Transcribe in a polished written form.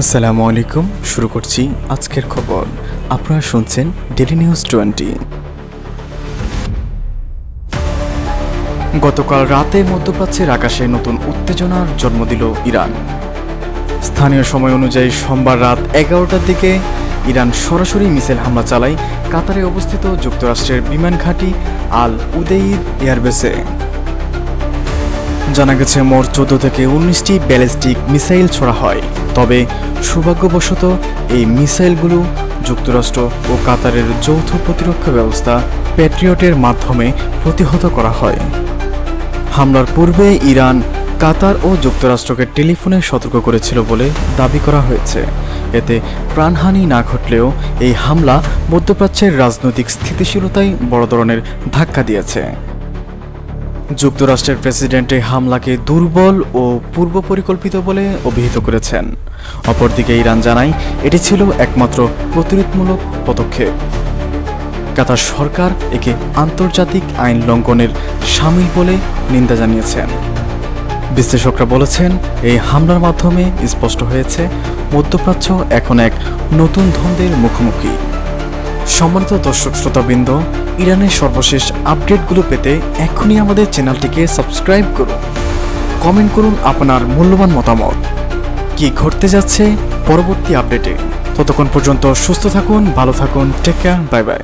আসসালামু আলাইকুম। শুরু করছি আজকের খবর। আপনারা শুনছেন ডেইলি নিউজ 20। গতকাল রাতে মধ্যপ্রাচ্যের আকাশে নতুন উত্তেজনার জন্ম দিল ইরান। স্থানীয় সময় অনুযায়ী সোমবার রাত 11টার দিকে ইরান সরাসরি মিসাইল হামলা চালায় কাতারে অবস্থিত যুক্তরাষ্ট্রের বিমান ঘাঁটি আল উদেইদ এয়ারবেসে। জানা গেছে মোট 14 থেকে 19টি ব্যালিস্টিক মিসাইল ছোড়া হয়। তবে সৌভাগ্যবশত এই মিসাইলগুলো যুক্তরাষ্ট্র ও কাতারের যৌথ প্রতিরক্ষা ব্যবস্থা প্যাট্রিয়টের মাধ্যমে প্রতিহত করা হয়। হামলার পূর্বে ইরান কাতার ও যুক্তরাষ্ট্রকে টেলিফোনে সতর্ক করেছিল বলে দাবি করা হয়েছে। এতে প্রাণহানি না ঘটলেও এই হামলা মধ্যপ্রাচ্যের রাজনৈতিক স্থিতিশীলতায় বড় ধরনের ধাক্কা দিয়েছে। যুক্তরাষ্ট্রের প্রেসিডেন্ট এই হামলাকে দুর্বল ও পূর্ব পরিকল্পিত বলে অভিহিত করেছেন। অপরদিকে ইরান জানায় এটি ছিল একমাত্র প্রতিরোধমূলক পদক্ষেপ। কাতার সরকার একে আন্তর্জাতিক আইন লঙ্ঘনের শামিল বলে নিন্দা জানিয়েছেন। বিশ্লেষকরা বলেছেন এই হামলার মাধ্যমে স্পষ্ট হয়েছে মধ্যপ্রাচ্য এখন এক নতুন দ্বন্দ্বের মুখোমুখি। সম্মানিত দর্শক শ্রোতাবৃন্দ, ইরানের সর্বশেষ আপডেটগুলো পেতে এখনই আমাদের চ্যানেলটিকে সাবস্ক্রাইব করুন। কমেন্ট করুন আপনার মূল্যবান মতামত। কি ঘটতে যাচ্ছে পরবর্তী আপডেটে। ততক্ষণ পর্যন্ত সুস্থ থাকুন, ভালো থাকুন। Take care, bye by.